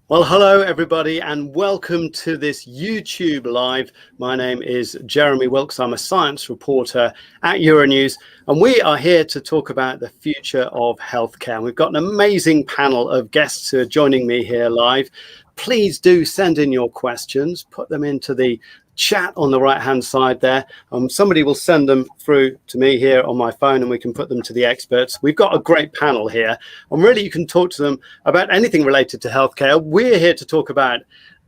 Well, hello, everybody, and welcome to this YouTube Live. My name is Jeremy Wilkes. I'm a science reporter at Euronews, and we are here to talk about the future of healthcare. And we've got an amazing panel of guests who are joining me here live. Please do send in your questions, put them into the chat on the right-hand side there. Somebody will send them through to me here on my phone and we can put them to the experts. We've got a great panel here, and really you can talk to them about anything related to healthcare. We're here to talk about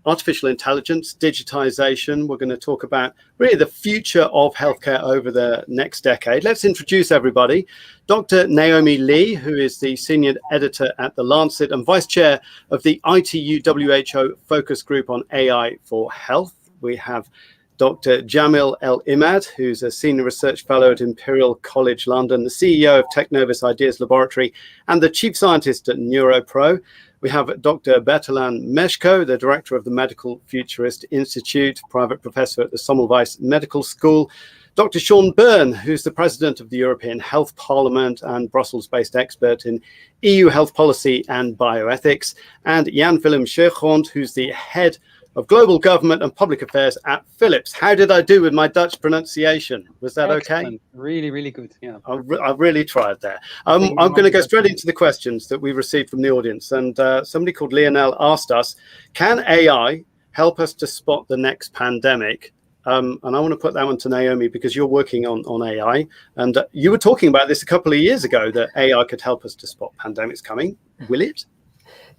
artificial intelligence, digitization. We're going to talk about really the future of healthcare over the next decade. Let's introduce everybody. Dr. Naomi Lee, who is the senior editor at the Lancet and vice chair of the ITU WHO focus group on AI for health. We have Dr. Jamil El-Imad, who's a senior research fellow at Imperial College London, the CEO of TechNovus Ideas Laboratory, and the chief scientist at NeuroPro. We have Dr. Bertalan Meskó, the director of the Medical Futurist Institute, private professor at the Semmelweis Medical School. Dr. Seán Byrne, who's the president of the European Health Parliament and Brussels-based expert in EU health policy and bioethics. And Jan-Willem Scheijgrond, who's the head of Global Government and Public Affairs at Philips. How did I do with my Dutch pronunciation? Was that Excellent. okay? Really, really good. Yeah. I really tried there. I'm going to go straight into the questions that we received from the audience. And somebody called Lionel asked us, can AI help us to spot the next pandemic? And I want to put that one to Naomi because you're working on AI. And you were talking about this a couple of years ago, that AI could help us to spot pandemics coming. Will it?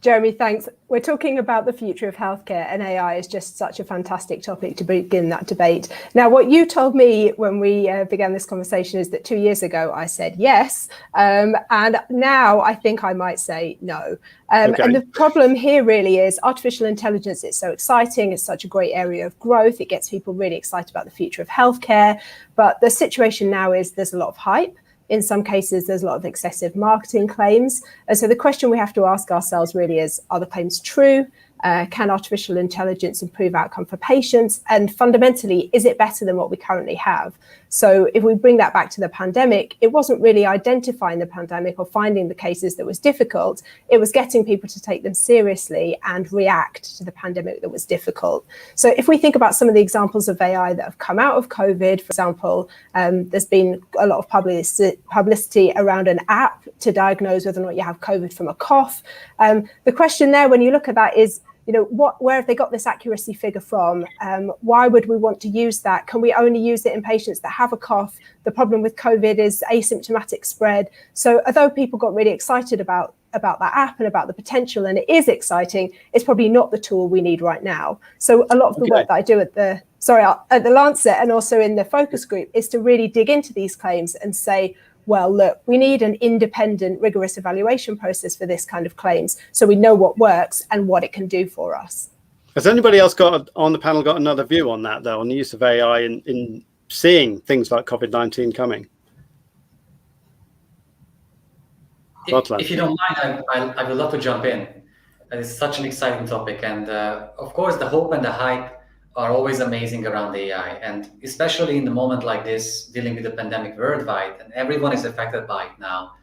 Jeremy, thanks. We're talking about the future of healthcare, and AI is just such a fantastic topic to begin that debate. Now, what you told me when we began this conversation is that 2 years ago I said yes, and now I think I might say no. Okay. And the problem here really is artificial intelligence is so exciting. It's such a great area of growth. It gets people really excited about the future of healthcare. But the situation now is there's a lot of hype. In some cases, there's a lot of excessive marketing claims. And so the question we have to ask ourselves really is, are the claims true? Can artificial intelligence improve outcome for patients? And fundamentally, is it better than what we currently have? So if we bring that back to the pandemic, it wasn't really identifying the pandemic or finding the cases that was difficult. It was getting people to take them seriously and react to the pandemic that was difficult. So if we think about some of the examples of AI that have come out of COVID, for example, there's been a lot of publicity around an app to diagnose whether or not you have COVID from a cough. The question there, when you look at that, is, where have they got this accuracy figure from? Why would we want to use that? Can we only use it in patients that have a cough? The problem with COVID is asymptomatic spread. So although people got really excited about that app and about the potential, and it is exciting, it's probably not the tool we need right now. So a lot of the work that I do at the Lancet and also in the focus group is to really dig into these claims and say, well, look, we need an independent, rigorous evaluation process for this kind of claims so we know what works and what it can do for us. Has anybody else on the panel got another view on that, though, on the use of AI in seeing things like COVID-19 coming? If you don't mind, I would love to jump in. It's such an exciting topic. And of course, the hope and the hype are always amazing around AI, and especially in the moment like this, dealing with the pandemic worldwide, and everyone is affected by it now.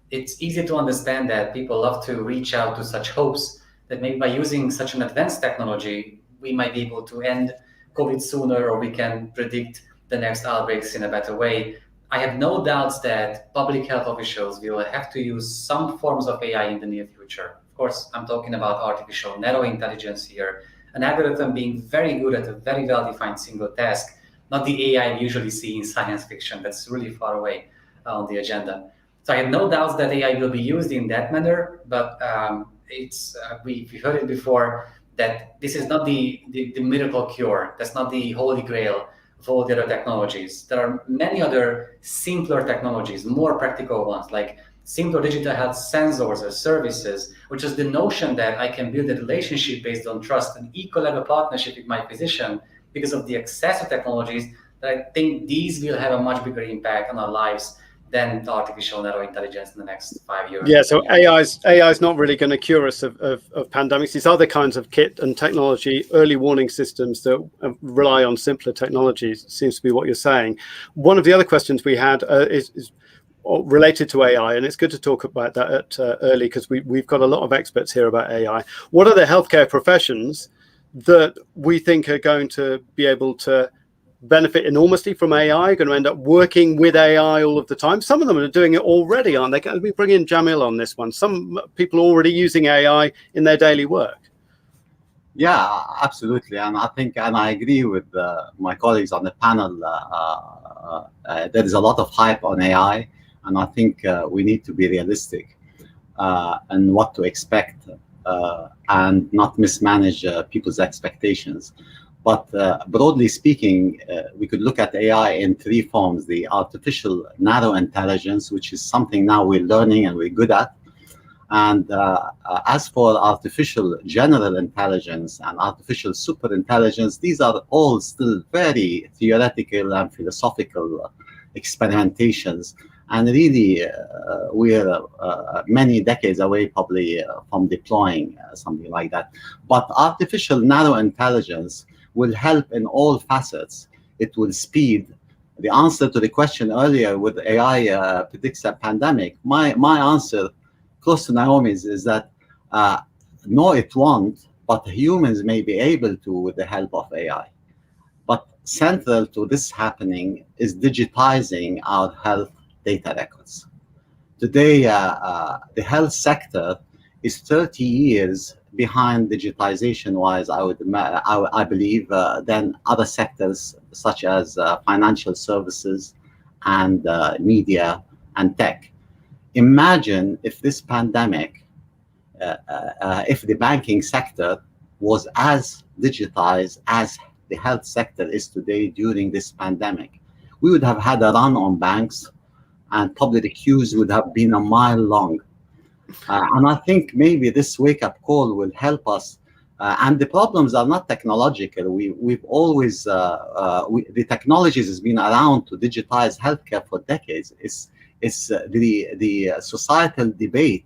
It's easy to understand that people love to reach out to such hopes that maybe by using such an advanced technology, we might be able to end COVID sooner, or we can predict the next outbreaks in a better way. I have no doubts that public health officials will have to use some forms of AI in the near future. Of course, I'm talking about artificial narrow intelligence here, an algorithm being very good at a very well-defined single task, not the AI we usually see in science fiction that's really far away on the agenda. So I have no doubts that AI will be used in that manner, but we heard it before that this is not the miracle cure. That's not the holy grail of all the other technologies. There are many other simpler technologies, more practical ones, like simpler digital health sensors or services, which is the notion that I can build a relationship based on trust, an equal level partnership with my physician because of the access to technologies, that I think these will have a much bigger impact on our lives than the artificial narrow intelligence in the next 5 years. Yeah, so AI is not really going to cure us of pandemics. These other kinds of kit and technology, early warning systems that rely on simpler technologies, seems to be what you're saying. One of the other questions we had is related to AI, and it's good to talk about that early because we've got a lot of experts here about AI. What are the healthcare professions that we think are going to be able to benefit enormously from AI, going to end up working with AI all of the time? Some of them are doing it already, aren't they? Can we bring in Jamil on this one? Some people are already using AI in their daily work. Yeah, absolutely. And I think, and I agree with my colleagues on the panel, there is a lot of hype on AI, and I think we need to be realistic and what to expect and not mismanage people's expectations. But broadly speaking, we could look at AI in three forms: the artificial narrow intelligence, which is something now we're learning and we're good at. And as for artificial general intelligence and artificial superintelligence, these are all still very theoretical and philosophical experimentations. And really, we're many decades away probably from deploying something like that. But artificial narrow intelligence will help in all facets. It will speed. The answer to the question earlier with AI predicts a pandemic, my answer, close to Naomi's, is that no, it won't, but humans may be able to with the help of AI. But central to this happening is digitizing our health data records. Today, the health sector is 30 years behind digitization-wise, I believe, than other sectors such as financial services and media and tech. Imagine if this pandemic, if the banking sector was as digitized as the health sector is today during this pandemic. We would have had a run on banks, and probably the queues would have been a mile long. And I think maybe this wake-up call will help us. And the problems are not technological. We've always, the technologies has been around to digitize healthcare for decades. It's the societal debate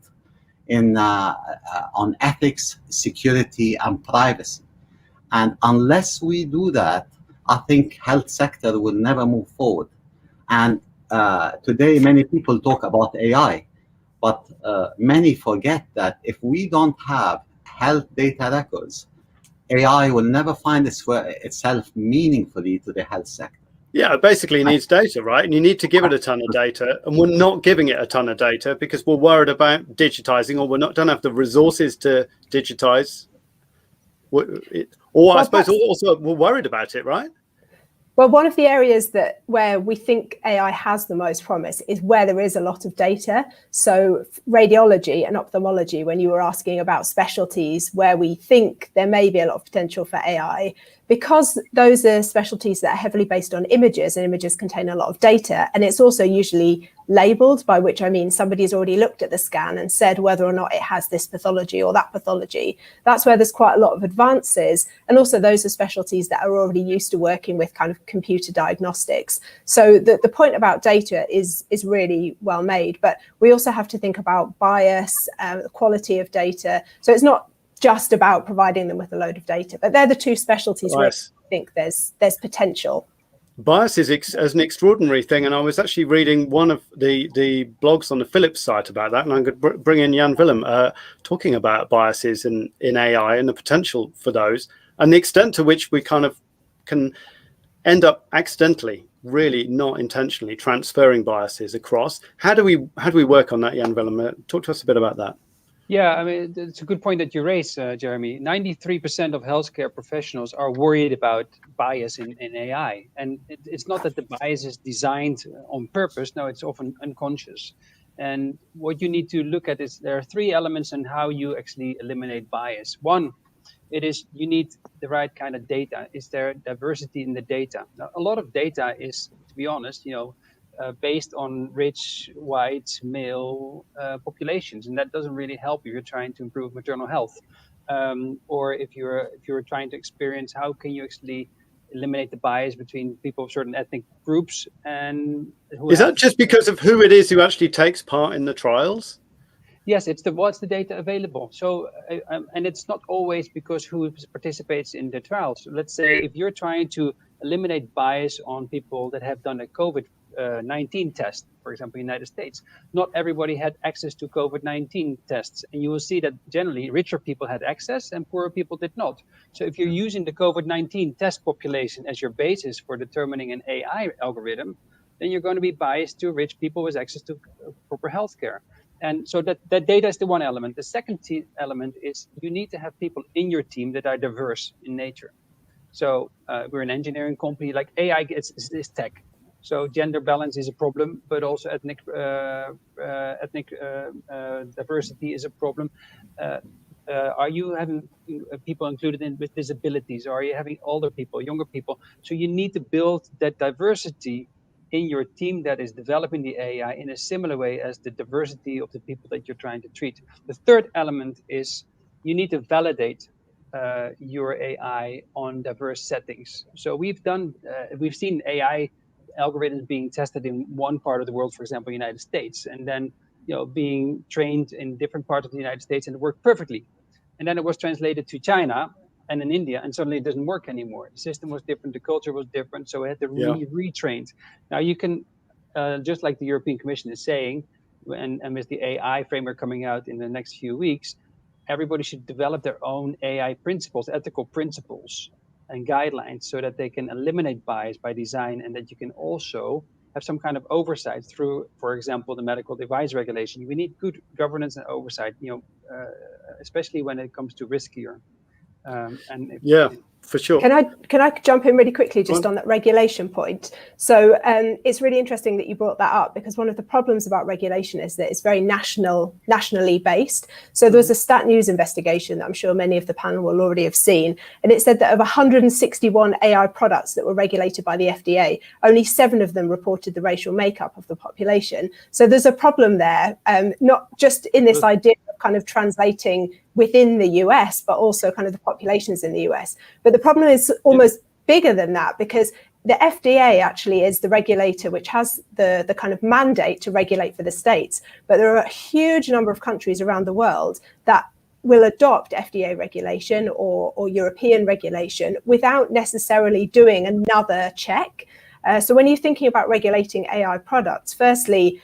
on ethics, security, and privacy. And unless we do that, I think health sector will never move forward. And today, many people talk about AI, but many forget that if we don't have health data records, AI will never find itself meaningfully to the health sector. Yeah, basically it needs data, right? And you need to give it a ton of data, and we're not giving it a ton of data because we're worried about digitizing, or don't have the resources to digitize. I suppose also we're worried about it, right? Well, one of the areas where we think AI has the most promise is where there is a lot of data. So radiology and ophthalmology, when you were asking about specialties where we think there may be a lot of potential for AI, because those are specialties that are heavily based on images, and images contain a lot of data, and it's also usually labeled, by which I mean somebody's already looked at the scan and said whether or not it has this pathology or that pathology. That's where there's quite a lot of advances. And also those are specialties that are already used to working with kind of computer diagnostics. So the point about data is really well made, but we also have to think about bias, the quality of data. So it's not just about providing them with a load of data, but they're the two specialties where I think there's potential. Bias is an extraordinary thing, and I was actually reading one of the blogs on the Philips site about that, and I'm going to bring in Jan-Willem talking about biases in AI and the potential for those, and the extent to which we kind of can end up accidentally, really not intentionally, transferring biases across. How do we work on that, Jan-Willem? Talk to us a bit about that. Yeah, I mean, it's a good point that you raised, Jeremy. 93% of healthcare professionals are worried about bias in AI. And it's not that the bias is designed on purpose. No, it's often unconscious. And what you need to look at is there are three elements in how you actually eliminate bias. One, it is you need the right kind of data. Is there diversity in the data? Now, a lot of data is, to be honest, based on rich, white, male populations, and that doesn't really help you if you're trying to improve maternal health, or if you're trying to experience how can you actually eliminate the bias between people of certain ethnic groups. And is that just because of who it is who actually takes part in the trials? Yes, it's what's the data available. So, and it's not always because who participates in the trials. So let's say if you're trying to eliminate bias on people that have done a COVID COVID-19 test, for example, in the United States. Not everybody had access to COVID-19 tests. And you will see that generally richer people had access and poorer people did not. So if you're using the COVID-19 test population as your basis for determining an AI algorithm, then you're going to be biased to rich people with access to proper healthcare. And so that data is the one element. The second element is you need to have people in your team that are diverse in nature. So we're an engineering company, like AI is tech. So gender balance is a problem, but also ethnic diversity is a problem. Are you having people included with disabilities? Or are you having older people, younger people? So you need to build that diversity in your team that is developing the AI in a similar way as the diversity of the people that you're trying to treat. The third element is you need to validate your AI on diverse settings. So we've seen AI algorithms being tested in one part of the world, for example, United States, and then being trained in different parts of the United States, and it worked perfectly. And then it was translated to China and in India, and suddenly it doesn't work anymore. The system was different, the culture was different, so it had to retrained. Now you can, just like the European Commission is saying, and with the AI framework coming out in the next few weeks, everybody should develop their own AI principles, ethical principles and guidelines, so that they can eliminate bias by design, and that you can also have some kind of oversight through, for example, the medical device regulation. We need good governance and oversight, especially when it comes to riskier. For sure. Can I jump in really quickly just on that regulation point? So it's really interesting that you brought that up, because one of the problems about regulation is that it's very nationally based. So there was a Stat News investigation that I'm sure many of the panel will already have seen, and it said that of 161 AI products that were regulated by the FDA, only 7 of them reported the racial makeup of the population. So there's a problem there, not just in this idea of kind of translating within the US, but also kind of the populations in the US. But the problem is almost bigger than that, because the FDA actually is the regulator which has the kind of mandate to regulate for the states. But there are a huge number of countries around the world that will adopt FDA regulation or European regulation without necessarily doing another check. So when you're thinking about regulating AI products, firstly,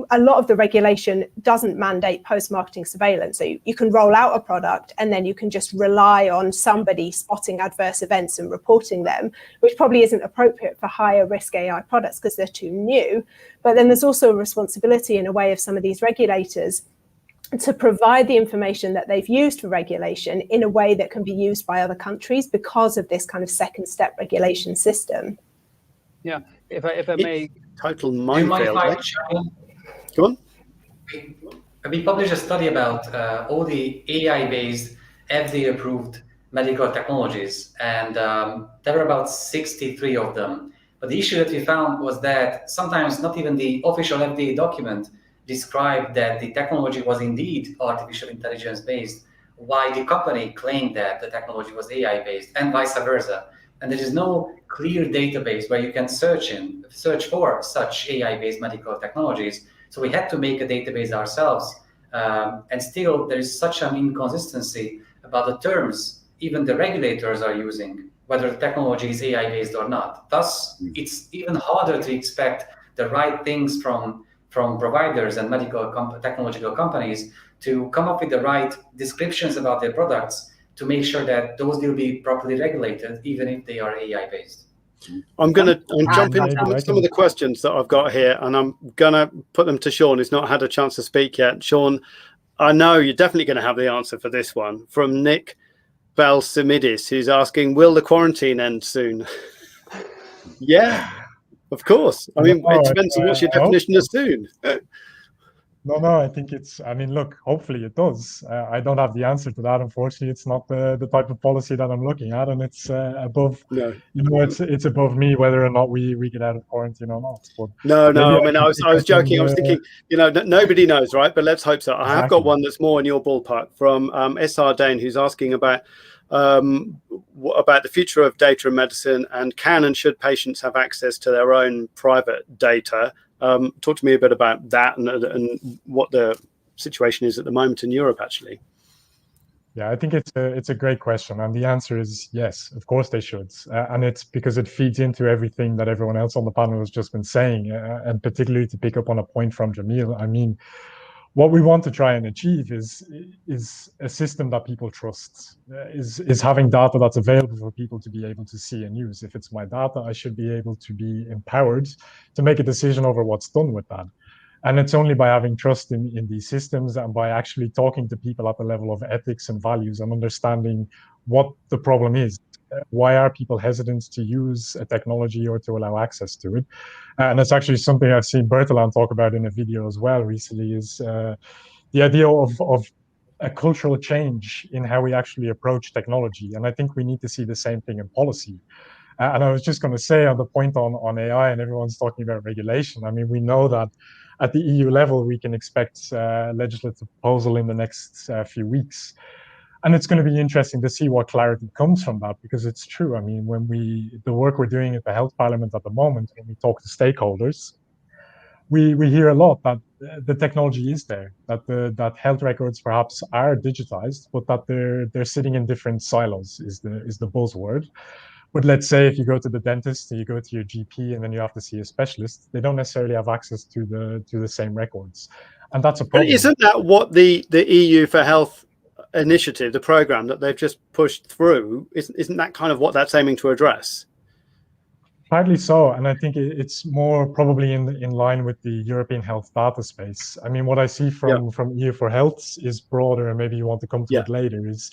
a lot of the regulation doesn't mandate post-marketing surveillance. So you can roll out a product and then you can just rely on somebody spotting adverse events and reporting them, which probably isn't appropriate for higher risk AI products because they're too new. But then there's also a responsibility in a way of some of these regulators to provide the information that they've used for regulation in a way that can be used by other countries because of this kind of second step regulation system. Yeah, if I may. Total minefield. Go on. We published a study about all the AI-based, FDA-approved medical technologies, and there were about 63 of them. But the issue that we found was that sometimes not even the official FDA document described that the technology was indeed artificial intelligence-based, while the company claimed that the technology was AI-based, and vice versa. And there is no clear database where you can search for such AI-based medical technologies. So we had to make a database ourselves. And still, there is such an inconsistency about the terms even the regulators are using, whether the technology is AI-based or not. Thus, it's even harder to expect the right things from providers and medical technological companies to come up with the right descriptions about their products to make sure that those will be properly regulated, even if they are AI-based. I'm jump into some of the questions that I've got here, and I'm going to put them to Seán, who's not had a chance to speak yet. Seán, I know you're definitely going to have the answer for this one from Nick Balsimidis, who's asking, will the quarantine end soon? Yeah, of course. I mean, it depends on what's your definition of soon. No, I think look, hopefully it does. I don't have the answer to that, unfortunately. It's not the type of policy that I'm looking at, and it's above, it's above me whether or not we get out of quarantine or not. But no, I mean, I was joking. I was thinking, nobody knows, right? But let's hope so. Exactly. I have got one that's more in your ballpark from S.R. Dane, who's asking about the future of data in medicine, and can and should patients have access to their own private data? Talk to me a bit about that and what the situation is at the moment in Europe, actually. Yeah, I think it's a great question, and the answer is yes. Of course they should, and it's because it feeds into everything that everyone else on the panel has just been saying, and particularly to pick up on a point from Jamil. I mean, what we want to try and achieve is a system that people trust, is having data that's available for people to be able to see and use. If it's my data, I should be able to be empowered to make a decision over what's done with that. And it's only by having trust in these systems and by actually talking to people at the level of ethics and values and understanding what the problem is. Why are people hesitant to use a technology or to allow access to it? And it's actually something I've seen Bertalan talk about in a video as well recently, is the idea of a cultural change in how we actually approach technology. And I think we need to see the same thing in policy. And I was just going to say on the point on AI, and everyone's talking about regulation. I mean, we know that at the EU level, we can expect legislative proposal in the next few weeks. And it's going to be interesting to see what clarity comes from that, because it's true. I mean, the work we're doing at the Health Parliament at the moment, when we talk to stakeholders, we hear a lot that the technology is there, that health records perhaps are digitized, but that they're sitting in different silos is the buzzword. But let's say if you go to the dentist, you go to your GP, and then you have to see a specialist, they don't necessarily have access to the same records, and that's a problem. But isn't that what the EU for Health initiative, the program that they've just pushed through, isn't that kind of what that's aiming to address? Partly so, and I think it's more probably in line with the European health data space. I mean, what I see from EU for Health is broader, and maybe you want to come to it later, is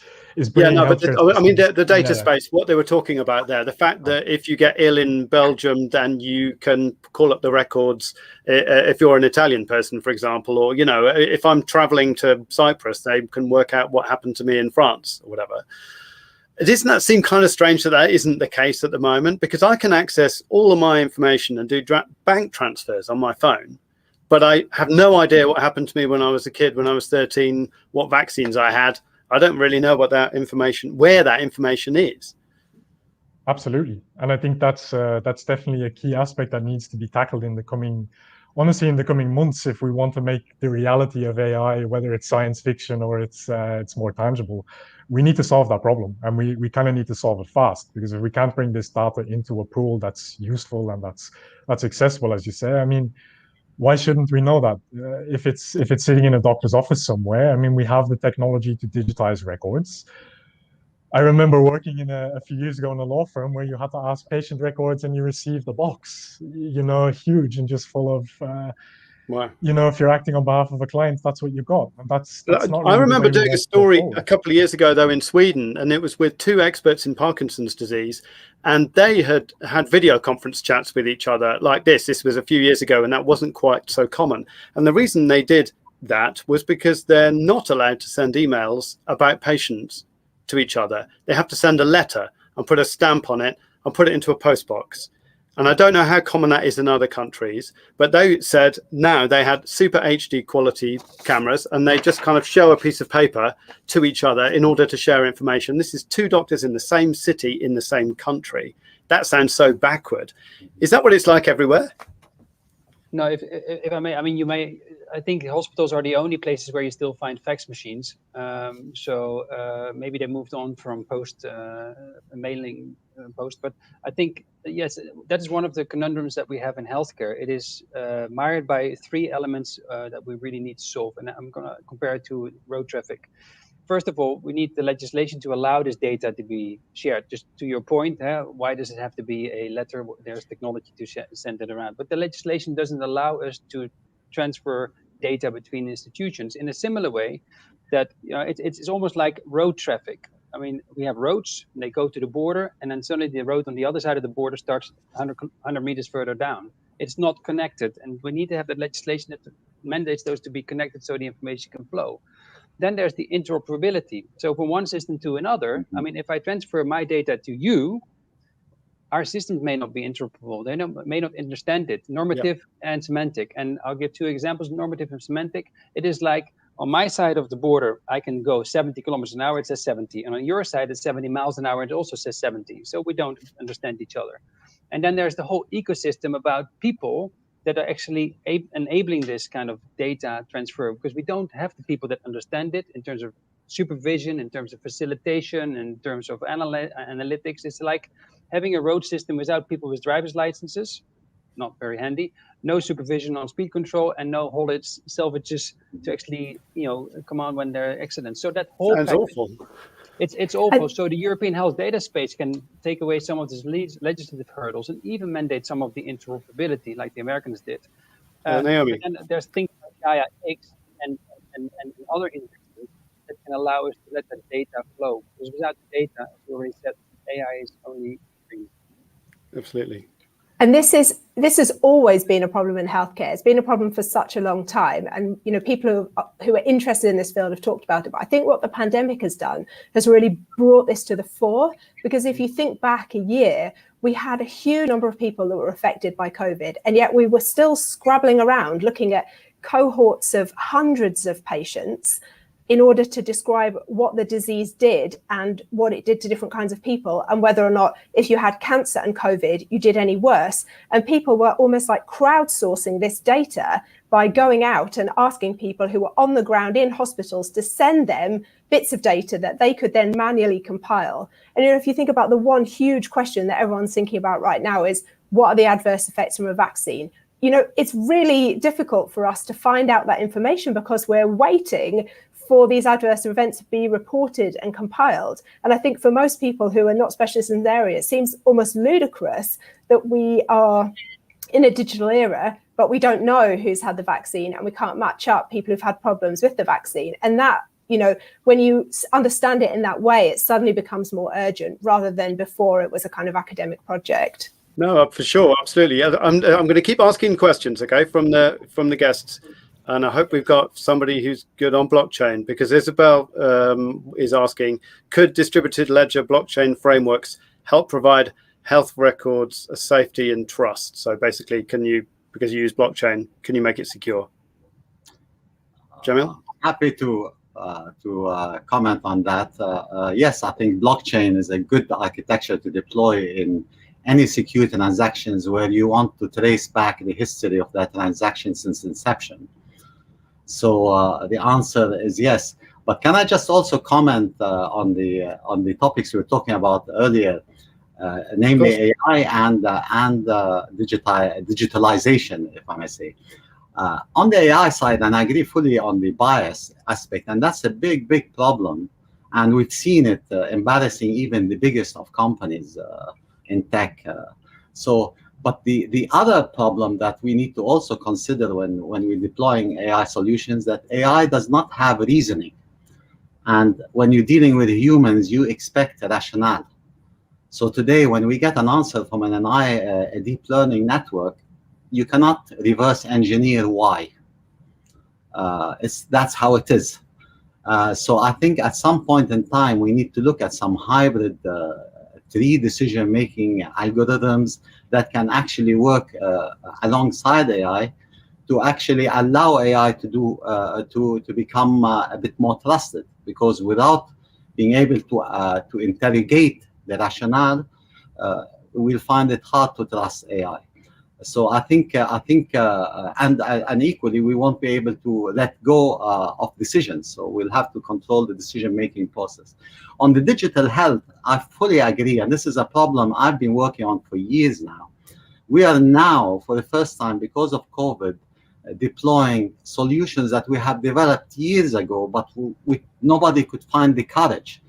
bringing but the data space, what they were talking about there, the fact that if you get ill in Belgium, then you can call up the records if you're an Italian person, for example, or, you know, if I'm traveling to Cyprus, they can work out what happened to me in France or whatever. Doesn't that seem kind of strange that that isn't the case at the moment? Because I can access all of my information and do bank transfers on my phone, but I have no idea what happened to me when I was a kid, when I was 13, what vaccines I had. I don't really know what that information, where that information is. Absolutely, and I think that's definitely a key aspect that needs to be tackled in the coming months, if we want to make the reality of AI, whether it's science fiction or it's more tangible. We need to solve that problem, and we kind of need to solve it fast, because if we can't bring this data into a pool that's useful and that's accessible, as you say, I mean, why shouldn't we know that? If it's sitting in a doctor's office somewhere, I mean, we have the technology to digitize records. I remember working in a few years ago in a law firm where you had to ask patient records and you received a box, you know, huge and just full of, wow. You know, if you're acting on behalf of a client, that's what you got. And that's not really I remember doing a story a couple of years ago, though, in Sweden, and it was with two experts in Parkinson's disease, and they had video conference chats with each other like this. This was a few years ago, and that wasn't quite so common. And the reason they did that was because they're not allowed to send emails about patients to each other. They have to send a letter and put a stamp on it and put it into a postbox. And I don't know how common that is in other countries, but they said now they had super HD quality cameras, and they just kind of show a piece of paper to each other in order to share information. This is two doctors in the same city in the same country. That sounds so backward. Is that what it's like everywhere? No, if I may, I mean, I think hospitals are the only places where you still find fax machines. So maybe they moved on from mailing post, but I think, yes, that is one of the conundrums that we have in healthcare. It is mired by three elements that we really need to solve. And I'm going to compare it to road traffic. First of all, we need the legislation to allow this data to be shared. Just to your point, why does it have to be a letter? There's technology to send it around. But the legislation doesn't allow us to transfer data between institutions in a similar way that it's almost like road traffic. I mean, we have roads, and they go to the border, and then suddenly the road on the other side of the border starts 100 meters further down. It's not connected, and we need to have the legislation that mandates those to be connected so the information can flow. Then there's the interoperability. So from one system to another, I mean, if I transfer my data to you, our systems may not be interoperable. They may not understand it, normative and semantic. And I'll give two examples, normative and semantic. It is like on my side of the border, I can go 70 kilometers an hour, it says 70. And on your side, it's 70 miles an hour, it also says 70. So we don't understand each other. And then there's the whole ecosystem about people that are actually enabling this kind of data transfer, because we don't have the people that understand it in terms of supervision, in terms of facilitation, in terms of analytics. It's like having a road system without people with driver's licenses, not very handy, no supervision on speed control, and no haulage salvages to actually, command when there are accidents. So that whole sounds awful. It's awful. So the European health data space can take away some of these legislative hurdles and even mandate some of the interoperability, like the Americans did. Naomi. And there's things like AIbased and other indexes that can allow us to let that data flow. Because without the data, as we already said, AI is only free. Absolutely. And this has always been a problem in healthcare. It's been a problem for such a long time. And people who are interested in this field have talked about it. But I think what the pandemic has done has really brought this to the fore. Because if you think back a year, we had a huge number of people that were affected by COVID, and yet we were still scrabbling around looking at cohorts of hundreds of patients in order to describe what the disease did and what it did to different kinds of people, and whether or not, if you had cancer and COVID, you did any worse. And people were almost like crowdsourcing this data by going out and asking people who were on the ground in hospitals to send them bits of data that they could then manually compile. And if you think about the one huge question that everyone's thinking about right now is, what are the adverse effects from a vaccine? It's really difficult for us to find out that information because we're waiting for these adverse events to be reported and compiled. And I think for most people who are not specialists in the area, it seems almost ludicrous that we are in a digital era, but we don't know who's had the vaccine, and we can't match up people who've had problems with the vaccine. And that, when you understand it in that way, it suddenly becomes more urgent rather than before it was a kind of academic project. No, for sure, absolutely. I'm going to keep asking questions, okay, from the guests. And I hope we've got somebody who's good on blockchain, because Isabel is asking, could distributed ledger blockchain frameworks help provide health records safety and trust? So basically, because you use blockchain, can you make it secure? Jamil? Happy to comment on that. Yes, I think blockchain is a good architecture to deploy in any secure transactions where you want to trace back the history of that transaction since inception. So the answer is yes. But can I just also comment on the topics we were talking about earlier, namely AI and digitalization, if I may say. On the AI side, and I agree fully on the bias aspect, and that's a big problem. And we've seen it embarrassing even the biggest of companies in tech. But the other problem that we need to also consider when we're deploying AI solutions, that AI does not have reasoning. And when you're dealing with humans, you expect a rationale. So today, when we get an answer from a deep learning network, you cannot reverse engineer why. That's how it is. So I think at some point in time, we need to look at some hybrid tree decision-making algorithms that can actually work alongside AI to actually allow AI to become a bit more trusted. Because without being able to interrogate the rationale, we'll find it hard to trust AI. So I think, and equally, we won't be able to let go of decisions. So we'll have to control the decision-making process. On the digital health, I fully agree, and this is a problem I've been working on for years now. We are now, for the first time, because of COVID, deploying solutions that we have developed years ago, but nobody could find the courage.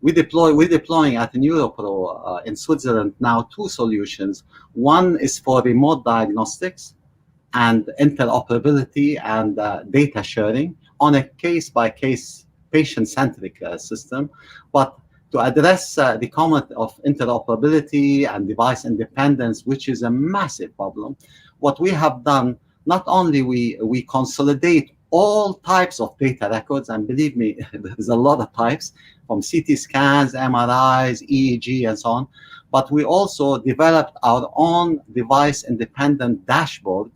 We're deploying at NeuroPro in Switzerland now 2 solutions. One is for remote diagnostics and interoperability and data sharing on a case-by-case patient-centric system. But to address the comment of interoperability and device independence, which is a massive problem, what we have done, not only we consolidate all types of data records, and believe me, there's a lot of types, from CT scans, MRIs, EEG, and so on. But we also developed our own device-independent dashboard,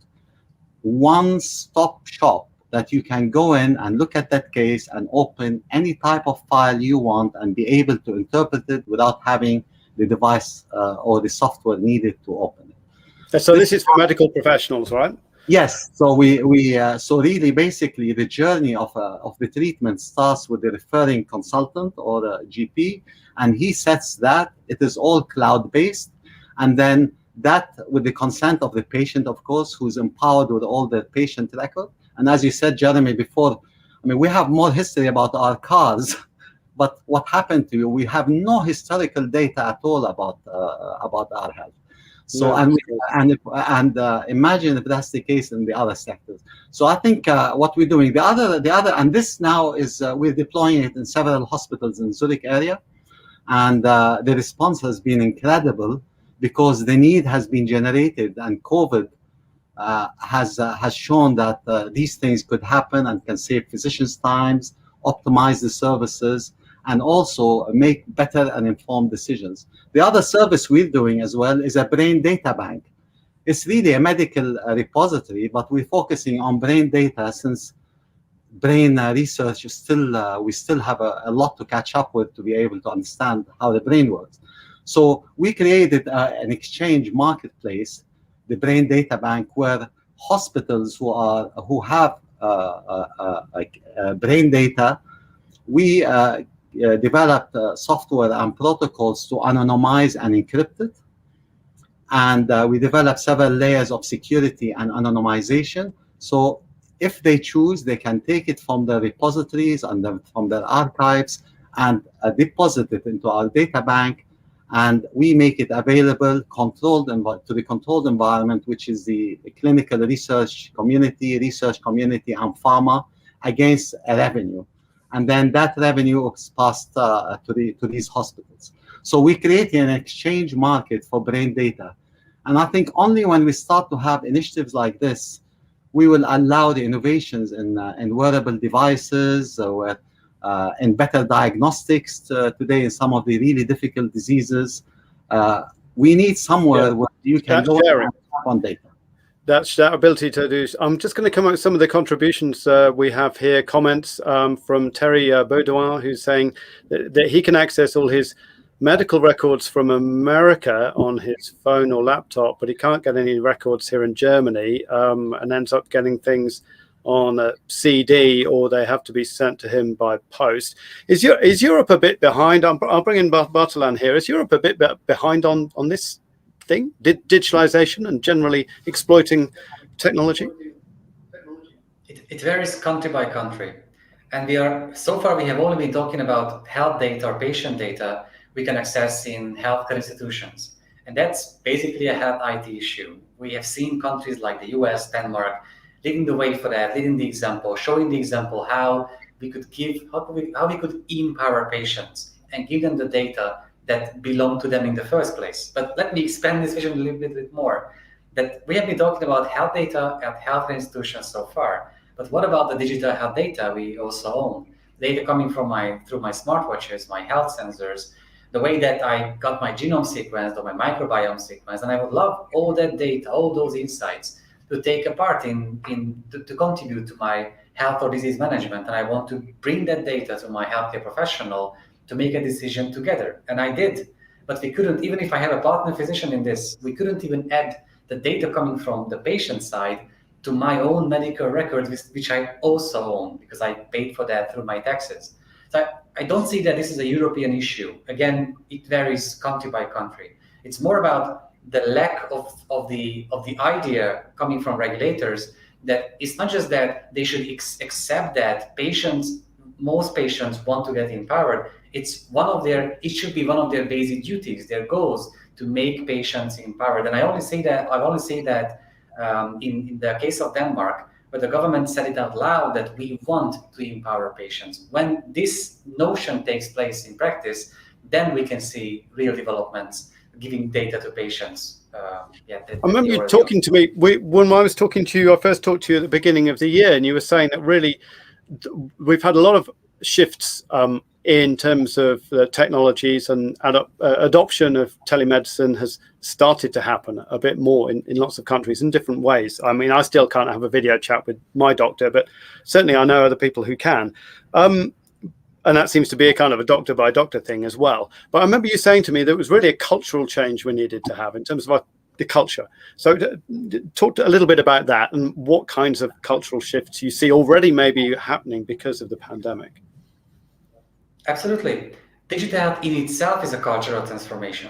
one-stop shop that you can go in and look at that case and open any type of file you want and be able to interpret it without having the device or the software needed to open it. So this is for medical professionals, right? Yes, so so really basically the journey of the treatment starts with the referring consultant or the GP, and he sets that. It is all cloud-based, and then that with the consent of the patient, of course, who's empowered with all the patient record. And as you said, Jeremy, before, I mean, we have more history about our cars, but what happened to you? We have no historical data at all about our health. So imagine if that's the case in the other sectors. So I think what we're doing, the other, and this now is we're deploying it in several hospitals in Zurich area, and the response has been incredible because the need has been generated, and COVID has shown that these things could happen and can save physicians' times, optimize the services, and also make better and informed decisions. The other service we're doing as well is a brain data bank. It's really a medical repository, but we're focusing on brain data since brain research is still, we still have a lot to catch up with to be able to understand how the brain works. So we created an exchange marketplace, the brain data bank, where hospitals who have brain data, we developed software and protocols to anonymize and encrypt it. And we developed several layers of security and anonymization. So if they choose, they can take it from the repositories and from their archives and deposit it into our data bank. And we make it available, to the controlled environment, which is the clinical research community, and pharma, against a revenue. And then that revenue is passed to these hospitals. So we create an exchange market for brain data. And I think only when we start to have initiatives like this, we will allow the innovations in wearable devices, or in better diagnostics today in some of the really difficult diseases. We need somewhere where you can go and tap on data. That's that ability to do. I'm just going to come up with some of the contributions we have here. Comments from Terry Baudouin, who's saying that he can access all his medical records from America on his phone or laptop, but he can't get any records here in Germany, and ends up getting things on a CD, or they have to be sent to him by post. Is Europe a bit behind? I'll bring in Bertalan here. Is Europe a bit behind on this thing, digitalization and generally exploiting technology? It varies country by country, and so far we have only been talking about health data or patient data we can access in healthcare institutions, and that's basically a health IT issue. We have seen countries like the US, Denmark, leading the way for that, leading the example, showing the example how we could empower patients and give them the data that belong to them in the first place. But let me expand this vision a little bit more. That we have been talking about health data at health institutions so far, but what about the digital health data we also own? Data coming from through my smartwatches, my health sensors, the way that I got my genome sequenced or my microbiome sequenced, and I would love all that data, all those insights to take a part to contribute to my health or disease management. And I want to bring that data to my healthcare professional to make a decision together. And I did, but we couldn't, even if I had a partner physician in this, we couldn't even add the data coming from the patient side to my own medical records, which I also own because I paid for that through my taxes. So I don't see that this is a European issue. Again, it varies country by country. It's more about the lack of the idea coming from regulators that it's not just that they should accept that most patients want to get empowered. It should be one of their basic duties, their goals, to make patients empowered. And I only say that in the case of Denmark, where the government said it out loud that we want to empower patients. When this notion takes place in practice, then we can see real developments giving data to patients. I remember you talking to me when I was talking to you. I first talked to you at the beginning of the year, and you were saying that really we've had a lot of shifts in terms of the technologies, and adoption of telemedicine has started to happen a bit more in lots of countries in different ways. I mean, I still can't have a video chat with my doctor, but certainly I know other people who can. And that seems to be a kind of a doctor by doctor thing as well. But I remember you saying to me that it was really a cultural change we needed to have in terms of the culture. So talk a little bit about that and what kinds of cultural shifts you see already maybe happening because of the pandemic. Absolutely. Digital in itself is a cultural transformation.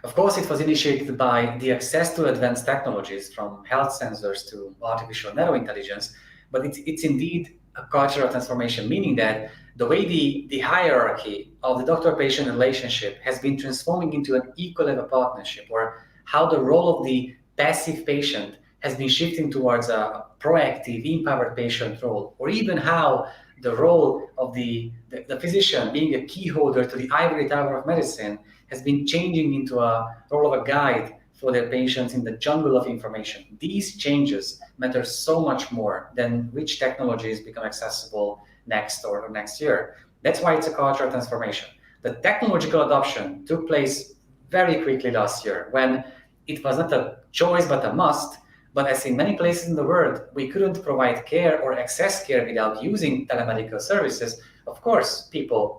Of course, it was initiated by the access to advanced technologies, from health sensors to artificial neurointelligence, but it's indeed a cultural transformation, meaning that the way the hierarchy of the doctor-patient relationship has been transforming into an equal level partnership, or how the role of the passive patient has been shifting towards a proactive, empowered patient role, or even how the role of the physician being a key holder to the ivory tower of medicine has been changing into a role of a guide for their patients in the jungle of information. These changes matter so much more than which technologies become accessible next or next year. That's why it's a cultural transformation. The technological adoption took place very quickly last year, when it was not a choice but a must. But as in many places in the world, we couldn't provide care or access care without using telemedical services. Of course,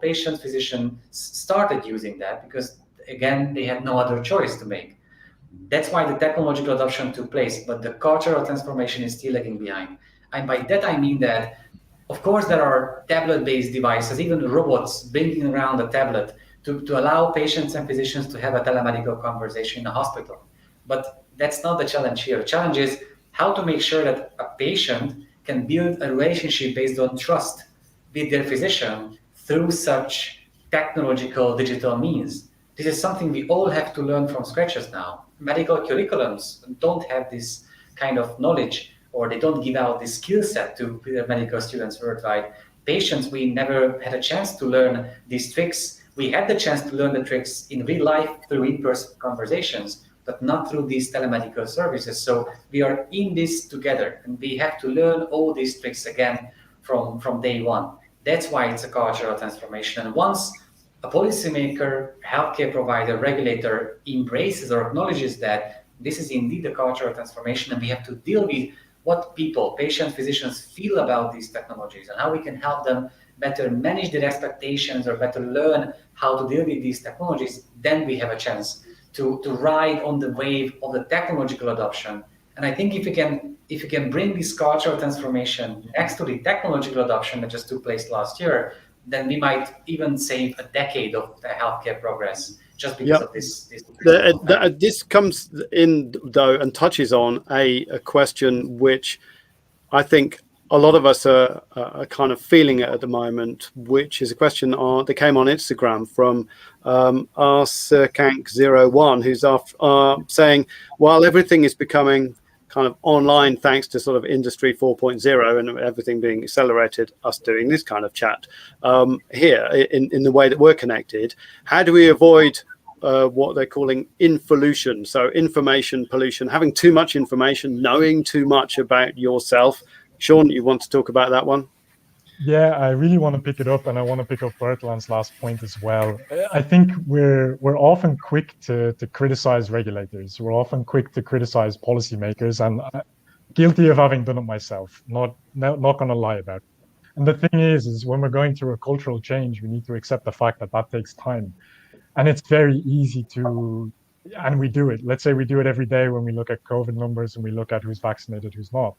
patients, physicians started using that because, again, they had no other choice to make. That's why the technological adoption took place, but the cultural transformation is still lagging behind. And by that, I mean that, of course, there are tablet-based devices, even robots bringing around a tablet to allow patients and physicians to have a telemedical conversation in a hospital. But that's not the challenge here. The challenge is how to make sure that a patient can build a relationship based on trust with their physician through such technological digital means. This is something we all have to learn from scratches now. Medical curriculums don't have this kind of knowledge, or they don't give out this skill set to medical students worldwide. Patients, we never had a chance to learn these tricks. We had the chance to learn the tricks in real life through in-person conversations, but not through these telemedical services. So we are in this together, and we have to learn all these tricks again from day one. That's why it's a cultural transformation. And once a policymaker, healthcare provider, regulator embraces or acknowledges that this is indeed a cultural transformation, and we have to deal with what people, patients, physicians feel about these technologies and how we can help them better manage their expectations or better learn how to deal with these technologies, then we have a chance to ride on the wave of the technological adoption. And I think if you can bring this cultural transformation next to the technological adoption that just took place last year, then we might even save a decade of the healthcare progress just because of this. This comes in, though, and touches on a question which I think a lot of us are kind of feeling it at the moment, which is a question that came on Instagram from Arsekank01, who's saying, while everything is becoming kind of online thanks to sort of industry 4.0 and everything being accelerated, us doing this kind of chat here in the way that we're connected, how do we avoid what they're calling infollution? So information pollution, having too much information, knowing too much about yourself. Seán, you want to talk about that one? Yeah, I really want to pick it up, and I want to pick up Bertalan's last point as well. I think we're often quick to criticize regulators. We're often quick to criticize policymakers, and I'm guilty of having done it myself. Not going to lie about it. And the thing is when we're going through a cultural change, we need to accept the fact that takes time, and it's very easy to, and we do it. Let's say we do it every day when we look at COVID numbers and we look at who's vaccinated, who's not.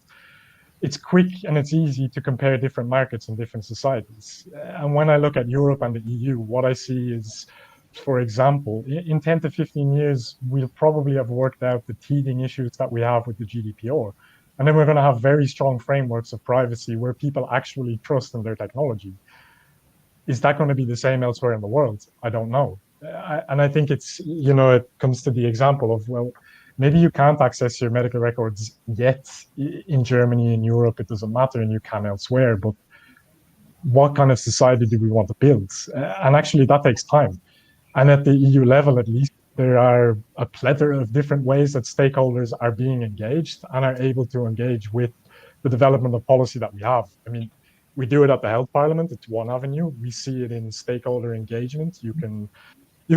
It's quick and it's easy to compare different markets and different societies. And when I look at Europe and the EU, what I see is, for example, in 10 to 15 years, we'll probably have worked out the teething issues that we have with the GDPR. And then we're going to have very strong frameworks of privacy where people actually trust in their technology. Is that going to be the same elsewhere in the world? I don't know. And I think it's, it comes to the example of, well, maybe you can't access your medical records yet in Germany, in Europe, it doesn't matter, and you can elsewhere, but what kind of society do we want to build? And actually that takes time. And at the EU level, at least, there are a plethora of different ways that stakeholders are being engaged and are able to engage with the development of policy that we have. I mean, we do it at the Health Parliament, it's one avenue. We see it in stakeholder engagement. You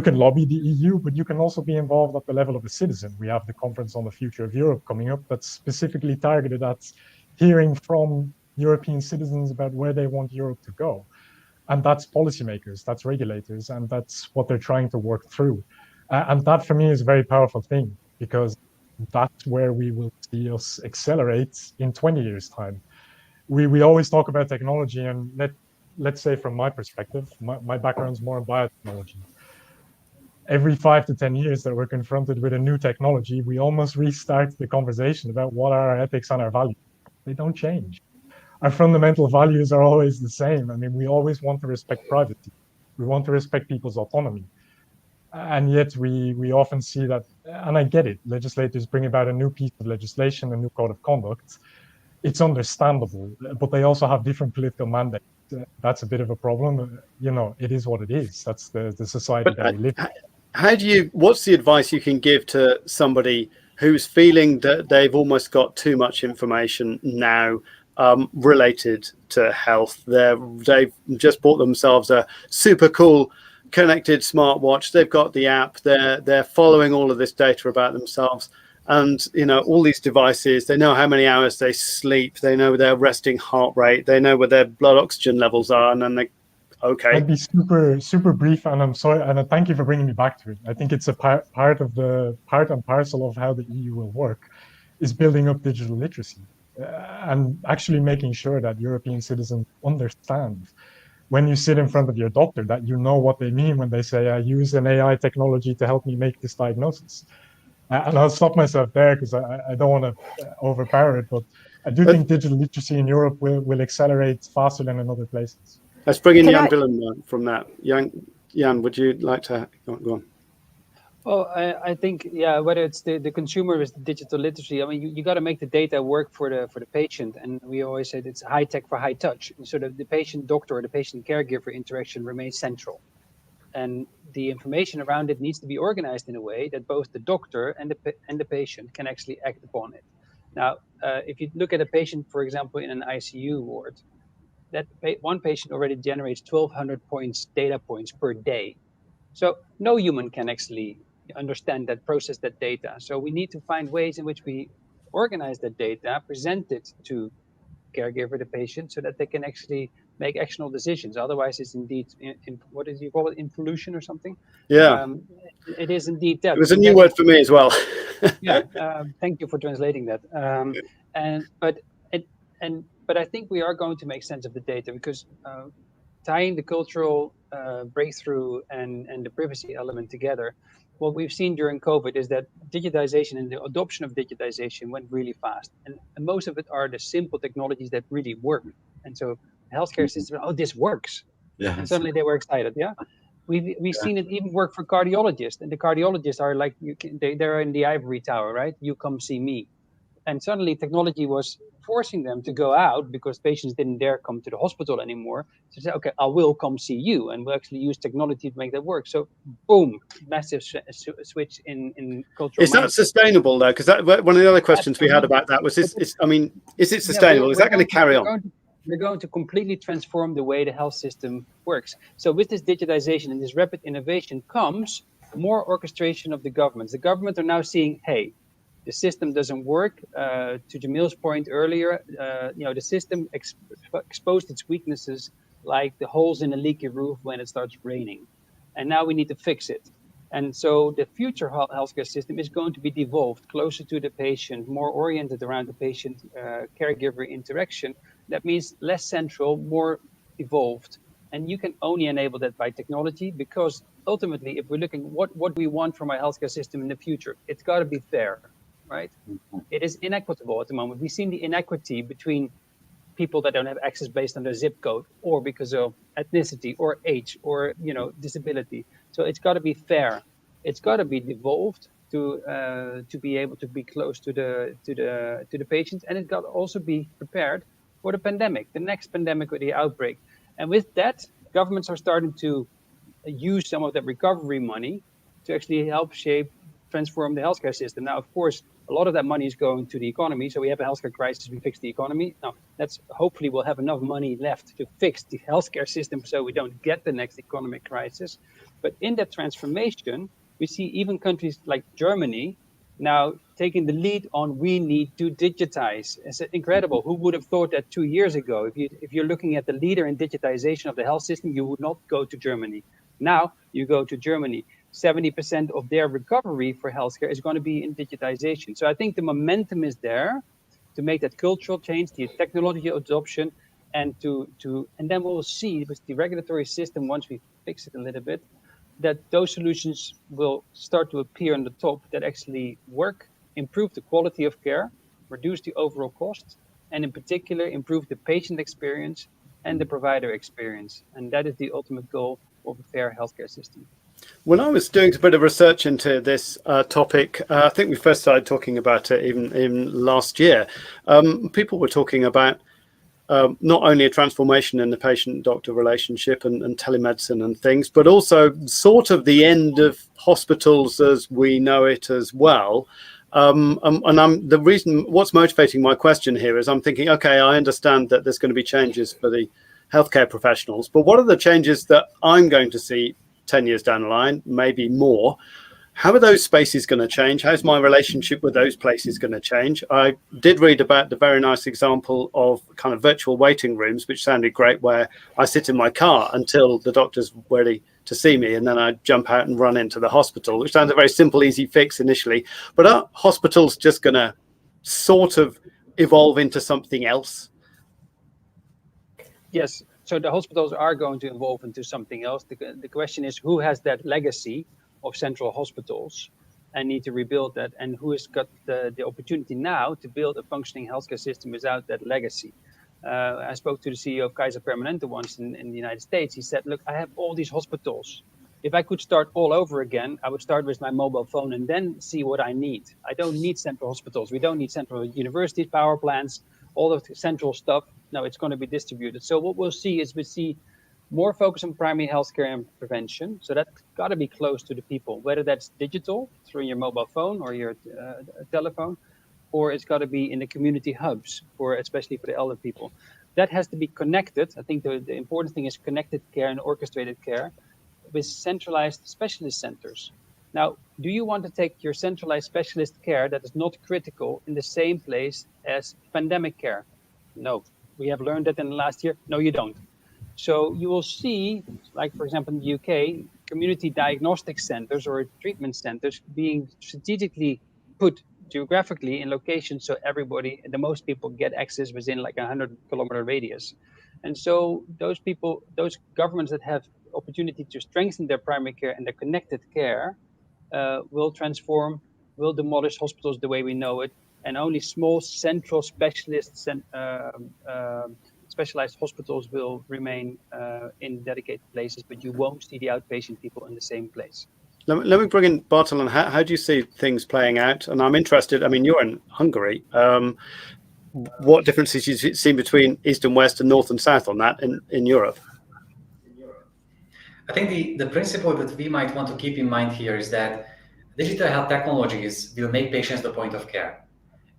can lobby the EU, but you can also be involved at the level of a citizen. We have the Conference on the Future of Europe coming up that's specifically targeted at hearing from European citizens about where they want Europe to go. And that's policymakers, that's regulators, and that's what they're trying to work through. And that for me is a very powerful thing, because that's where we will see us accelerate in 20 years' time. We always talk about technology, and let's say from my perspective, my background's more in biotechnology. Every 5 to 10 years that we're confronted with a new technology, we almost restart the conversation about what are our ethics and our values. They don't change. Our fundamental values are always the same. I mean, we always want to respect privacy. We want to respect people's autonomy. And yet we often see that, and I get it, legislators bring about a new piece of legislation, a new code of conduct. It's understandable, but they also have different political mandates. That's a bit of a problem. You know, it is what it is. That's the society that we live in. What's the advice you can give to somebody who's feeling that they've almost got too much information now related to health? They've just bought themselves a super cool connected smartwatch. They've got the app. They're following all of this data about themselves, and you know, all these devices. They know how many hours they sleep. They know their resting heart rate. They know where their blood oxygen levels are, and then they. Okay. I'd be super brief, and I'm sorry, and thank you for bringing me back to it. I think it's a part and parcel of how the EU will work, is building up digital literacy, and actually making sure that European citizens understand when you sit in front of your doctor that you know what they mean when they say, I use an AI technology to help me make this diagnosis. And I'll stop myself there because I don't want to overpower it, but I do think digital literacy in Europe will accelerate faster than in other places. Let's bring in Jan-Willem from that. Jan, would you like to go on? Well, I think, yeah, whether it's the consumer or the digital literacy, I mean, you got to make the data work for the patient. And we always say it's high tech for high touch. So the patient doctor or the patient caregiver interaction remains central. And the information around it needs to be organized in a way that both the doctor and the patient can actually act upon it. Now, if you look at a patient, for example, in an ICU ward, that one patient already generates 1,200 data points per day. So no human can actually understand that, process that data. So we need to find ways in which we organize that data, present it to caregiver, the patient, so that they can actually make actionable decisions. Otherwise, it's indeed, what did you call it, involution or something? Yeah. It is indeed that. It was a new word for me as well. Yeah, thank you for translating that. But I think we are going to make sense of the data, because tying the cultural breakthrough and the privacy element together, what we've seen during COVID is that digitization and the adoption of digitization went really fast. And most of it are the simple technologies that really work. And so the healthcare system, oh, this works. Yeah. And suddenly they were excited, yeah? We've seen it even work for cardiologists. And the cardiologists are like, they're in the ivory tower, right? You come see me. And suddenly technology was forcing them to go out because patients didn't dare come to the hospital anymore. So they said, okay, I will come see you. And we'll actually use technology to make that work. So boom, massive switch in cultural. Is that sustainable though? Because one of the other questions we had about that was, is it sustainable? Is that going to carry on? We're going to completely transform the way the health system works. So with this digitization and this rapid innovation comes more orchestration of the governments. The governments are now seeing, hey, the system doesn't work. To Jamil's point earlier, the system exposed its weaknesses, like the holes in a leaky roof when it starts raining. And now we need to fix it. And so the future healthcare system is going to be devolved closer to the patient, more oriented around the patient caregiver interaction. That means less central, more evolved. And you can only enable that by technology, because ultimately, if we're looking what we want from our healthcare system in the future, it's got to be fair, right? It is inequitable at the moment. We've seen the inequity between people that don't have access based on their zip code, or because of ethnicity or age or disability. So it's got to be fair. It's got to be devolved to be able to be close to the patients, and it's got to also be prepared for the pandemic, the next pandemic or the outbreak. And with that, governments are starting to use some of that recovery money to actually help transform the healthcare system. Now, of course, a lot of that money is going to the economy. So we have a healthcare crisis, we fix the economy. Now, hopefully we'll have enough money left to fix the healthcare system so we don't get the next economic crisis. But in that transformation, we see even countries like Germany now taking the lead on, we need to digitize. It's incredible. Who would have thought that 2 years ago? If you're looking at the leader in digitization of the health system, you would not go to Germany. Now you go to Germany. 70% of their recovery for healthcare is going to be in digitization. So I think the momentum is there to make that cultural change, the technology adoption, and then we'll see with the regulatory system, once we fix it a little bit, that those solutions will start to appear on the top that actually work, improve the quality of care, reduce the overall cost, and in particular improve the patient experience and the provider experience. And that is the ultimate goal of a fair healthcare system. When I was doing a bit of research into this topic, I think we first started talking about it even last year. People were talking about not only a transformation in the patient-doctor relationship and telemedicine and things, but also sort of the end of hospitals as we know it as well. The reason, what's motivating my question here is I'm thinking, okay, I understand that there's going to be changes for the healthcare professionals, but what are the changes that I'm going to see 10 years down the line, maybe more? How are those spaces going to change? How's my relationship with those places going to change? I did read about the very nice example of kind of virtual waiting rooms, which sounded great, where I sit in my car until the doctor's ready to see me, and then I jump out and run into the hospital, which sounds a very simple, easy fix initially. But are hospitals just going to sort of evolve into something else? Yes. So the hospitals are going to evolve into something else. The question is, who has that legacy of central hospitals and need to rebuild that, and who has got the opportunity now to build a functioning healthcare system without that legacy? I spoke to the CEO of Kaiser Permanente once in the United States. He said, look, I have all these hospitals. If I could start all over again, I would start with my mobile phone and then see what I need. I don't need central hospitals. We don't need central universities, power plants, all of the central stuff. No, it's going to be distributed. So what we'll see is more focus on primary healthcare and prevention. So that's got to be close to the people, whether that's digital through your mobile phone or your telephone, or it's got to be in the community hubs, especially for the elder people. That has to be connected. I think the important thing is connected care and orchestrated care with centralized specialist centers. Now, do you want to take your centralized specialist care that is not critical in the same place as pandemic care? No. We have learned that in the last year. No, you don't. So you will see, like, for example, in the UK, community diagnostic centers or treatment centers being strategically put geographically in locations so everybody, the most people, get access within like a 100-kilometer radius. And so those people, those governments that have opportunity to strengthen their primary care and their connected care will demolish hospitals the way we know it, and only small central specialists and specialized hospitals will remain in dedicated places, but you won't see the outpatient people in the same place. Let me bring in Bertalan. How do you see things playing out? And I'm interested, I mean, you're in Hungary. What differences do you see between East and West and North and South on that in Europe? I think the principle that we might want to keep in mind here is that digital health technologies will make patients the point of care.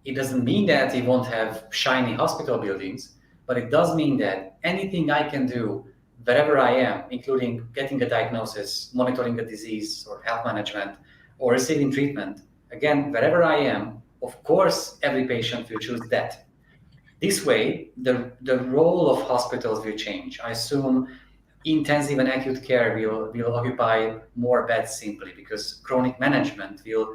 It doesn't mean that we won't have shiny hospital buildings, but it does mean that anything I can do wherever I am, including getting a diagnosis, monitoring a disease or health management, or receiving treatment, again, wherever I am, of course, every patient will choose that. This way, the role of hospitals will change. I assume intensive and acute care will occupy more beds simply because chronic management will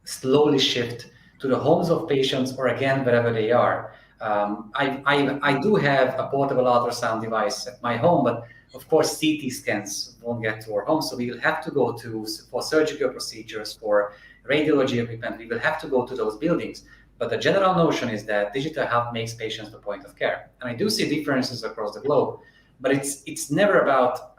slowly shift to the homes of patients or again, wherever they are. I do have a portable ultrasound device at my home, but of course CT scans won't get to our home. So we will have to go for surgical procedures, for radiology equipment, we will have to go to those buildings. But the general notion is that digital health makes patients the point of care. And I do see differences across the globe, but it's never about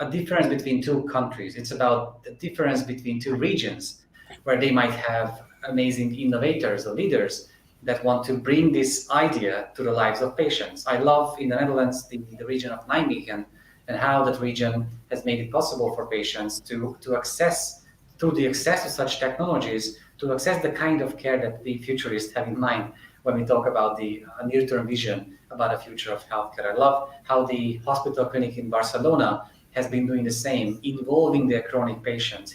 a difference between two countries. It's about the difference between two regions where they might have amazing innovators or leaders that want to bring this idea to the lives of patients. I love in the Netherlands, the region of Nijmegen, and how that region has made it possible for patients to access, through the access to such technologies, to access the kind of care that the futurists have in mind when we talk about the near-term vision about the future of healthcare. I love how the hospital clinic in Barcelona has been doing the same, involving their chronic patients,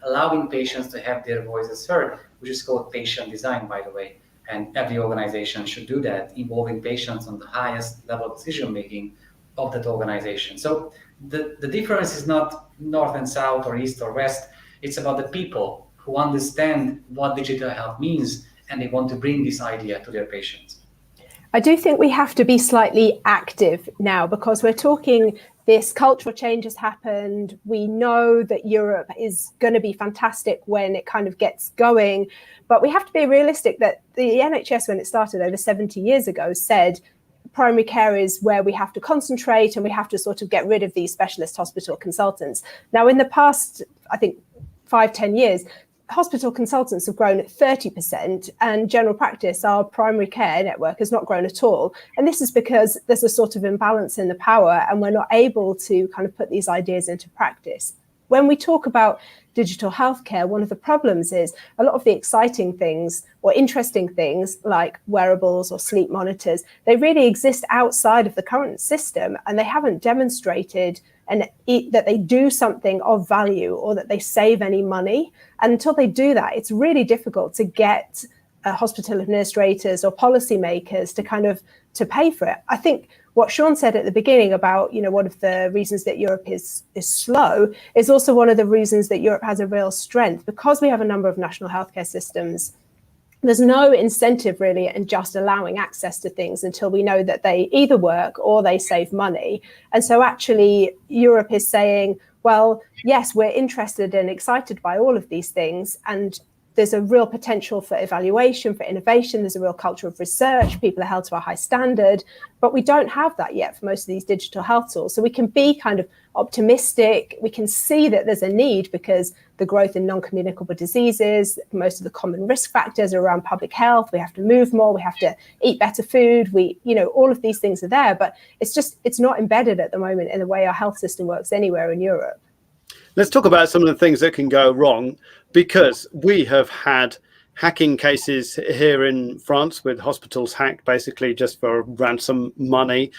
allowing patients to have their voices heard, which is called patient design, by the way. And every organization should do that, involving patients on the highest level of decision-making of that organization. So the difference is not north and south or east or west. It's about the people who understand what digital health means, and they want to bring this idea to their patients. I do think we have to be slightly active now, because we're talking, this cultural change has happened. We know that Europe is going to be fantastic when it kind of gets going, but we have to be realistic that the NHS, when it started over 70 years ago, said primary care is where we have to concentrate and we have to sort of get rid of these specialist hospital consultants. Now, in the past, I think 5-10 years, hospital consultants have grown at 30%, and general practice, our primary care network, has not grown at all. And this is because there's a sort of imbalance in the power, and we're not able to kind of put these ideas into practice. When we talk about digital healthcare, one of the problems is a lot of the exciting things or interesting things like wearables or sleep monitors, they really exist outside of the current system, and they haven't demonstrated that they do something of value or that they save any money. And until they do that, it's really difficult to get hospital administrators or policymakers to kind of to pay for it. I think what Seán said at the beginning about, one of the reasons that Europe is slow is also one of the reasons that Europe has a real strength, because we have a number of national healthcare systems. There's no incentive really in just allowing access to things until we know that they either work or they save money. And so actually Europe is saying, well, yes, we're interested and excited by all of these things, and there's a real potential for evaluation, for innovation. There's a real culture of research. People are held to a high standard, but we don't have that yet for most of these digital health tools. So we can be kind of optimistic. We can see that there's a need because the growth in non-communicable diseases, most of the common risk factors are around public health. We have to move more. We have to eat better food. All of these things are there, but it's not embedded at the moment in the way our health system works anywhere in Europe. Let's talk about some of the things that can go wrong, because we have had hacking cases here in France with hospitals hacked basically just for ransom money.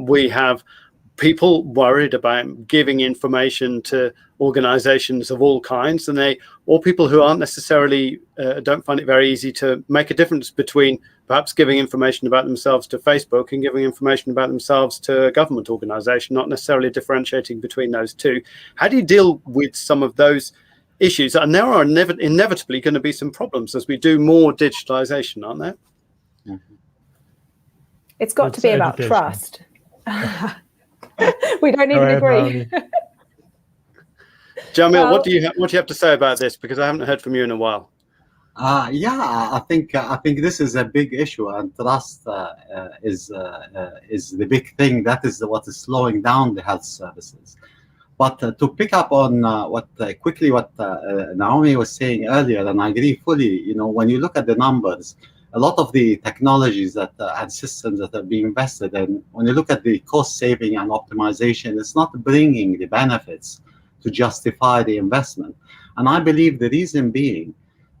We have people worried about giving information to organizations of all kinds, and or people who aren't necessarily don't find it very easy to make a difference between perhaps giving information about themselves to Facebook and giving information about themselves to a government organization, not necessarily differentiating between those two. How do you deal with some of those issues? And there are inevitably going to be some problems as we do more digitalization, aren't there? Mm-hmm. It's got to be about trust. We don't even agree. Jamil, what do you have to say about this? Because I haven't heard from you in a while. I think this is a big issue, and trust is the big thing. That is what is slowing down the health services. But to pick up on what Naomi was saying earlier, and I agree fully. When you look at the numbers, a lot of the technologies and systems that are being invested in, when you look at the cost saving and optimization, it's not bringing the benefits to justify the investment. And I believe the reason being,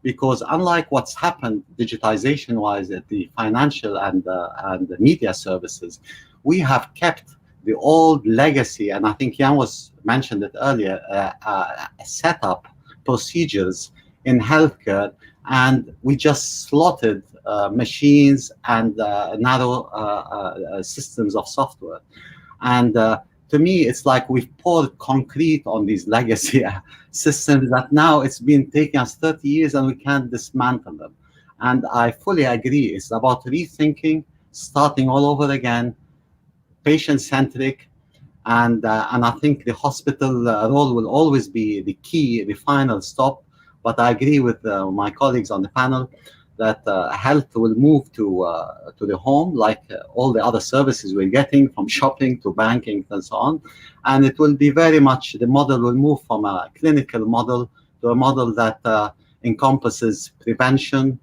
because unlike what's happened digitization-wise at the financial and the media services, we have kept the old legacy, and I think Jan mentioned it earlier, set up procedures in healthcare, and we just slotted machines and narrow systems of software. And to me, it's like we've poured concrete on these legacy systems that now it's been taking us 30 years and we can't dismantle them. And I fully agree. It's about rethinking, starting all over again, patient-centric, and I think the hospital role will always be the key, the final stop. But I agree with my colleagues on the panel that health will move to the home, like all the other services we're getting, from shopping to banking and so on. And it will be very much, the model will move from a clinical model to a model that encompasses prevention,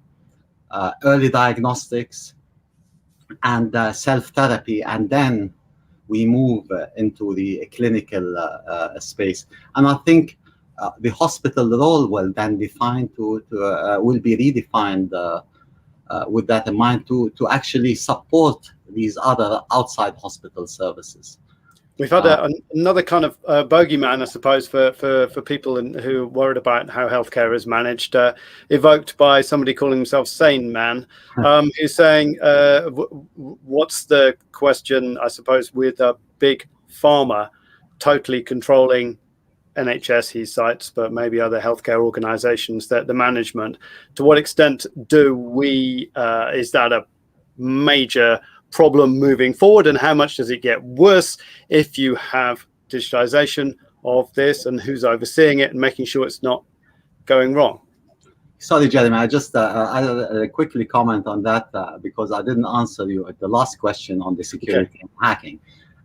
early diagnostics, and self-therapy, and then we move into the clinical space. And I think the hospital role will then be redefined with that in mind to actually support these other outside hospital services. We've had another kind of bogeyman, I suppose, for people who are worried about how healthcare is managed, evoked by somebody calling himself Sane Man, who's saying, what's the question, I suppose, with big pharma totally controlling NHS, he cites, but maybe other healthcare organizations, that the management, to what extent do we, is that a major problem moving forward, and how much does it get worse if you have digitalization of this, and who's overseeing it and making sure it's not going wrong? Sorry, Jeremy, I just quickly comment on that because I didn't answer you at the last question on the security and hacking.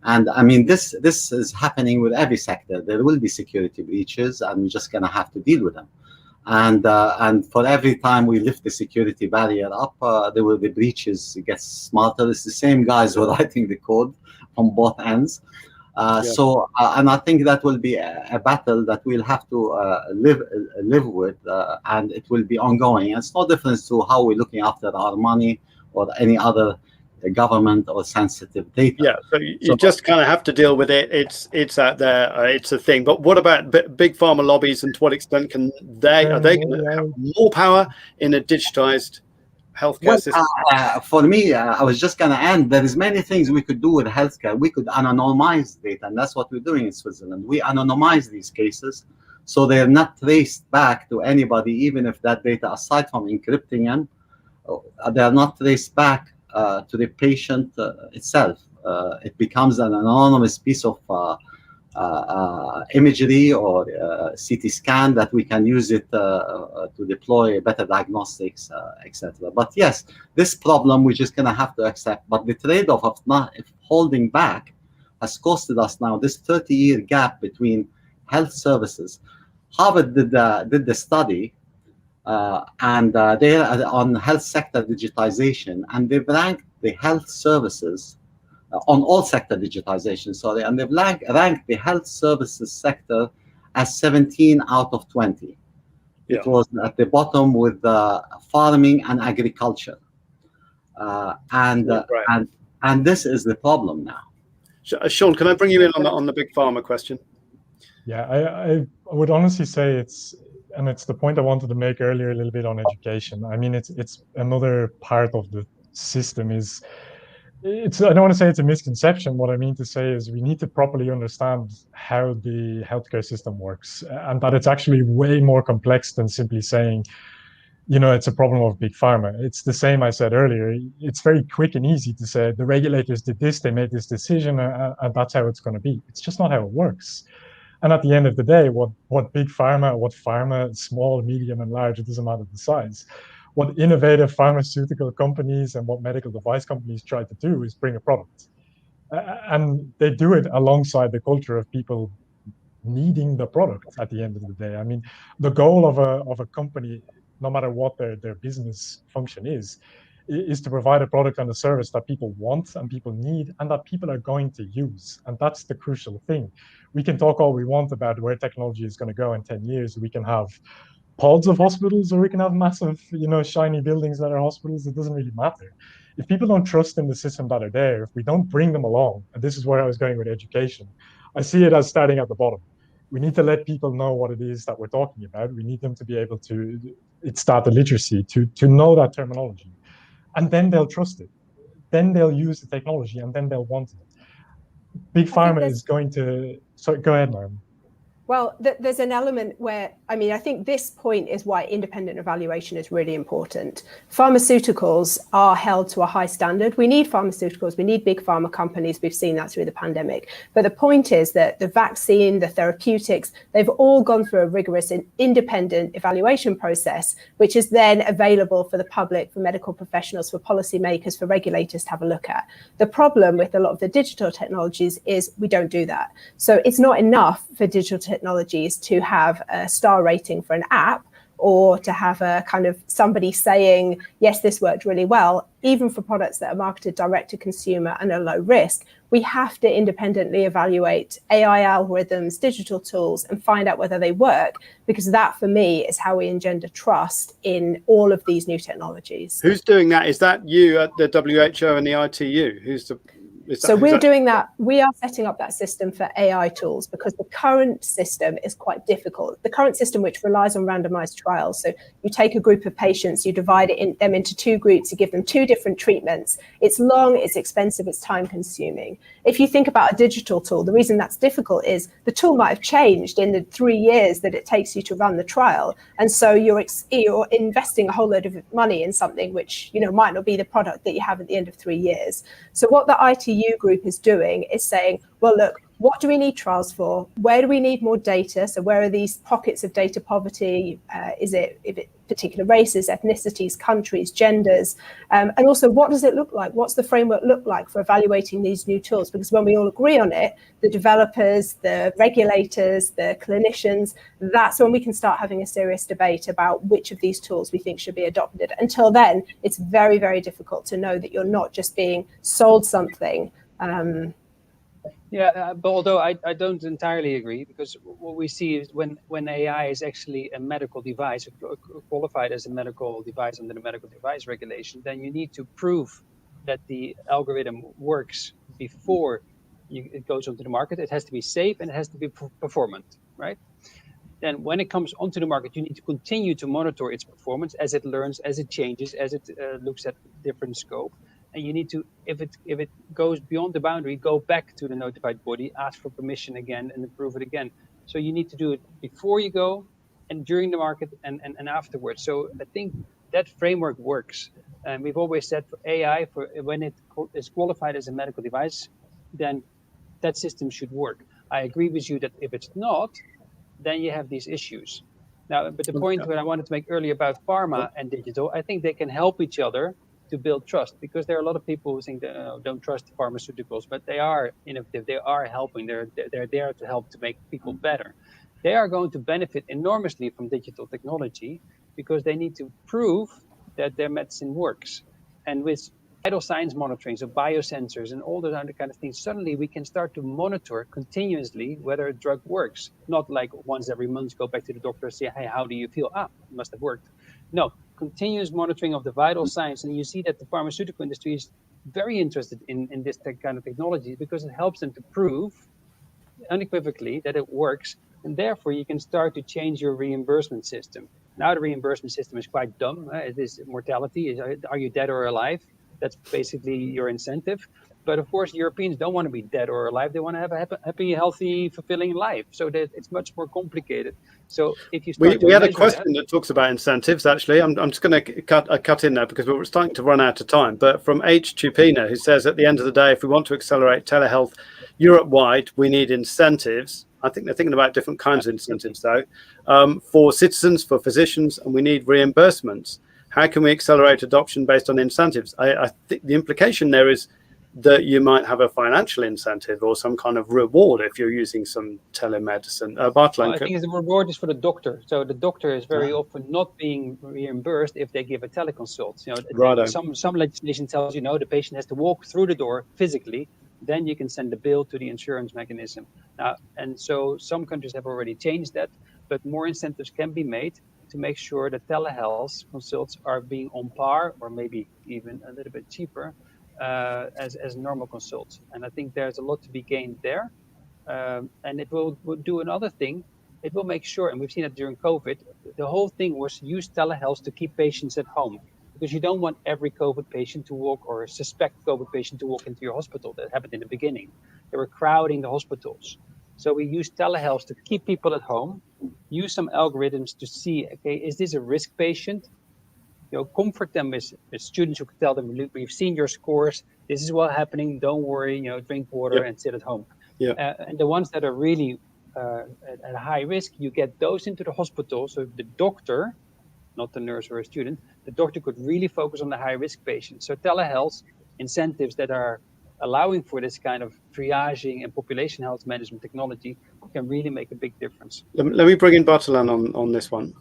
And I mean, this is happening with every sector. There will be security breaches, and we're just going to have to deal with them. And for every time we lift the security barrier up, there will be breaches. It gets smarter. It's the same guys who are writing the code from both ends. So, and I think that will be a battle that we'll have to live with, and it will be ongoing. And it's no difference to how we're looking after our money or any other government or sensitive data. Yeah, so you just kind of have to deal with it. It's out there. It's a thing. But what about big pharma lobbies, and to what extent can are they going to have more power in a digitized healthcare system? For me, I was just going to end. There is many things we could do with healthcare. We could anonymize data, and that's what we're doing in Switzerland. We anonymize these cases, so they're not traced back to anybody, even if that data, aside from encrypting them, they are not traced back to the patient itself. It becomes an anonymous piece of imagery or CT scan that we can use it to deploy better diagnostics, etc. But yes, this problem we're just going to have to accept. But the trade-off of not holding back has costed us now this 30-year gap between health services. Harvard did the study, and they're on health sector digitization, and they've ranked the health services on all sector digitization, sorry, and they've ranked the health services sector as 17 out of 20. Yeah. It was at the bottom with farming and agriculture, and this is the problem now. Seán, can I bring you in on the big pharma question? Yeah, I would honestly say it's the point I wanted to make earlier a little bit on education. I mean, it's another part of the system is. I don't want to say it's a misconception. What I mean to say is we need to properly understand how the healthcare system works, and that it's actually way more complex than simply saying, it's a problem of big pharma. It's the same I said earlier. It's very quick and easy to say the regulators did this, they made this decision, and that's how it's going to be. It's just not how it works. And at the end of the day, what big pharma, what pharma, small, medium, and large, it doesn't matter the size. What innovative pharmaceutical companies and what medical device companies try to do is bring a product. And they do it alongside the culture of people needing the product at the end of the day. I mean, the goal of a company, no matter what their business function is to provide a product and a service that people want and people need and that people are going to use. And that's the crucial thing. We can talk all we want about where technology is going to go in 10 years. We can have pods of hospitals, or we can have massive, shiny buildings that are hospitals. It doesn't really matter. If people don't trust in the system that are there, if we don't bring them along, and this is where I was going with education, I see it as starting at the bottom. We need to let people know what it is that we're talking about. We need them to be able to start the literacy, to know that terminology. And then they'll trust it. Then they'll use the technology, and then they'll want it. Big pharma is going to... Sorry, go ahead, Naomi. Well, there's an element where, I think this point is why independent evaluation is really important. Pharmaceuticals are held to a high standard. We need pharmaceuticals, we need big pharma companies. We've seen that through the pandemic. But the point is that the vaccine, the therapeutics, they've all gone through a rigorous and independent evaluation process, which is then available for the public, for medical professionals, for policymakers, for regulators to have a look at. The problem with a lot of the digital technologies is we don't do that. So it's not enough for digital technologies to have a star rating for an app or to have a kind of somebody saying, yes, this worked really well. Even for products that are marketed direct to consumer and are low risk, we have to independently evaluate AI algorithms, digital tools, and find out whether they work, because that for me is how we engender trust in all of these new technologies. Who's doing that? Is that you at the WHO and the ITU? We're doing that. We are setting up that system for AI tools because the current system is quite difficult. The current system, which relies on randomized trials. So you take a group of patients, you divide them into two groups, you give them two different treatments. It's long, it's expensive, it's time consuming. if you think about a digital tool, the reason that's difficult is the tool might have changed in the 3 years that it takes you to run the trial. And so you're investing a whole load of money in something which, you know, might not be the product that you have at the end of 3 years. So what the ITU group is doing is saying, well, look, what do we need trials for? Where do we need more data? So where are these pockets of data poverty? Is it particular races, ethnicities, countries, genders? And also, what does it look like? What's the framework look like for evaluating these new tools? Because when we all agree on it, the developers, the regulators, the clinicians, that's when we can start having a serious debate about which of these tools we think should be adopted. Until then, it's very, very difficult to know that you're not just being sold something. But although I don't entirely agree, because what we see is when AI is actually a medical device, qualified as a medical device under the medical device regulation, then you need to prove that the algorithm works before it goes onto the market. It has to be safe and it has to be performant, right? Then when it comes onto the market, you need to continue to monitor its performance as it learns, as it changes, as it looks at different scope. And you need to, if it goes beyond the boundary, go back to the notified body, ask for permission again, and approve it again. So you need to do it before you go, and during the market, and afterwards. So I think that framework works. And we've always said for AI, for when it is qualified as a medical device, then that system should work. I agree with you that if it's not, then you have these issues. Now, but the point that I wanted to make earlier about pharma and digital, I think they can help each other to build trust, because there are a lot of people who think that don't trust pharmaceuticals, but they are innovative, they are helping, they're there to help to make people better. They are going to benefit enormously from digital technology because they need to prove that their medicine works. And with vital signs monitoring, so biosensors and all those other kind of things, suddenly we can start to monitor continuously whether a drug works. Not like once every month go back to the doctor and say, hey, how do you feel? It must have worked. No, continuous monitoring of the vital signs. And you see that the pharmaceutical industry is very interested in this kind of technology because it helps them to prove unequivocally that it works. And therefore, you can start to change your reimbursement system. Now, the reimbursement system is quite dumb. It is mortality. Are you dead or alive? That's basically your incentive. But of course, Europeans don't want to be dead or alive. They want to have a happy, healthy, fulfilling life. So that it's much more complicated. So if you start we had a question that talks about incentives. Actually, I'm just going to cut in there because we're starting to run out of time. But from H. Chupina, who says at the end of the day, if we want to accelerate telehealth Europe-wide, we need incentives. I think they're thinking about different kinds of incentives, though, for citizens, for physicians, and we need reimbursements. How can we accelerate adoption based on incentives? I think the implication there is that you might have a financial incentive or some kind of reward if you're using some telemedicine. Bertalan, I think the reward is for the doctor. So the doctor is very often not being reimbursed if they give a teleconsult. Some legislation tells the patient has to walk through the door physically. Then you can send the bill to the insurance mechanism. And so some countries have already changed that, but more incentives can be made to make sure that telehealth consults are being on par or maybe even a little bit cheaper as normal consults. And I think there's a lot to be gained there. And it will do another thing. It will make sure, and we've seen it during COVID, the whole thing was use telehealth to keep patients at home. Because you don't want every COVID patient to walk or suspect COVID patient to walk into your hospital. That happened in the beginning. They were crowding the hospitals. So we use telehealth to keep people at home, use some algorithms to see, okay, is this a risk patient? Comfort them with students who could tell them, we've seen your scores. This is what's happening. Don't worry, drink water and sit at home. And the ones that are really at high risk, you get those into the hospital. So the doctor, not the nurse or a student, the doctor could really focus on the high-risk patients. So telehealth incentives that are allowing for this kind of triaging and population health management technology can really make a big difference. Let me bring in Bertalan on this one.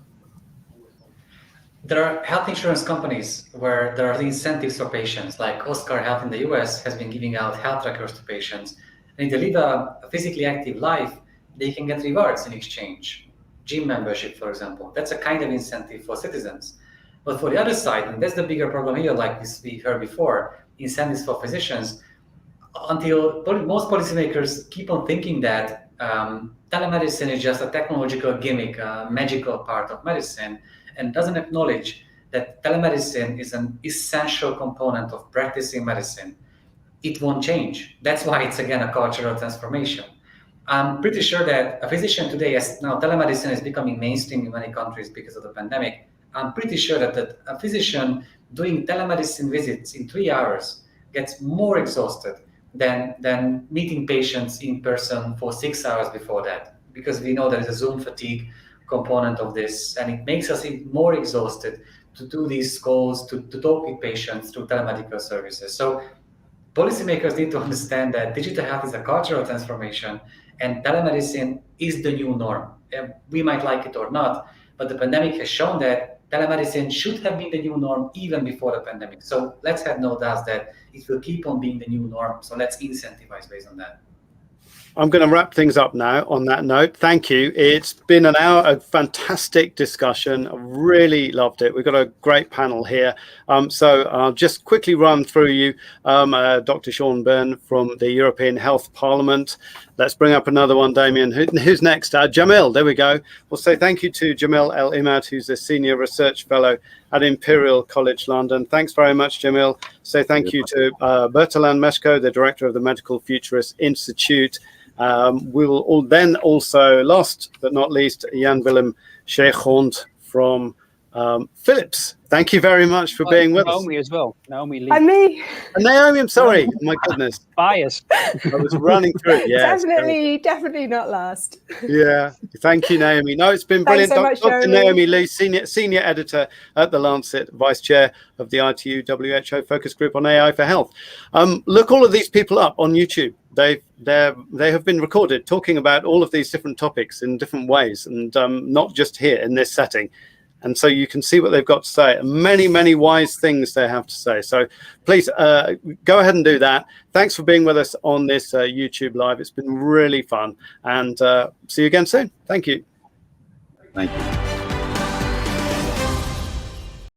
There are health insurance companies where there are incentives for patients, like Oscar Health in the US has been giving out health records to patients. And if they live a physically active life, they can get rewards in exchange. Gym membership, for example, that's a kind of incentive for citizens. But for the other side, and that's the bigger problem here, like we heard before, incentives for physicians, until most policymakers keep on thinking that telemedicine is just a technological gimmick, a magical part of medicine, and doesn't acknowledge that telemedicine is an essential component of practicing medicine. it won't change. That's why it's, again, a cultural transformation. I'm pretty sure that a physician today, as now telemedicine is becoming mainstream in many countries because of the pandemic, I'm pretty sure that a physician doing telemedicine visits in 3 hours gets more exhausted than meeting patients in person for 6 hours before that, because we know there is a Zoom fatigue component of this, and it makes us even more exhausted to do these calls, to talk with patients through telemedical services. So policymakers need to understand that digital health is a cultural transformation, and telemedicine is the new norm. We might like it or not, but the pandemic has shown that telemedicine should have been the new norm even before the pandemic. So let's have no doubts that it will keep on being the new norm. So let's incentivize based on that. I'm going to wrap things up now on that note. Thank you. It's been an hour, a fantastic discussion. I really loved it. We've got a great panel here. So I'll just quickly run through you. Dr. Seán Byrne from the European Health Parliament. Let's bring up another one, Damien. Who's next? Jamil, there we go. We'll say thank you to Jamil El-Imad, who's a Senior Research Fellow at Imperial College London. Thanks very much, Jamil. Say thank you to Bertalan Meskó, the Director of the Medical Futurist Institute. We will then also, last but not least, Jan-Willem Scheijgrond from Philips. Thank you very much for being with us. Naomi as well. Naomi. And me. And Naomi, I'm sorry. My goodness. Bias. I was running through it. Yes, definitely not last. Yeah. Thank you, Naomi. No, it's been brilliant. Thanks so much, Dr. Naomi Lee, senior editor at the Lancet, vice chair of the ITU WHO focus group on AI for health. Look all of these people up on YouTube. They have been recorded talking about all of these different topics in different ways, and not just here in this setting. And so you can see what they've got to say. Many, many wise things they have to say. So please go ahead and do that. Thanks for being with us on this YouTube Live. It's been really fun. And see you again soon. Thank you. Thank you.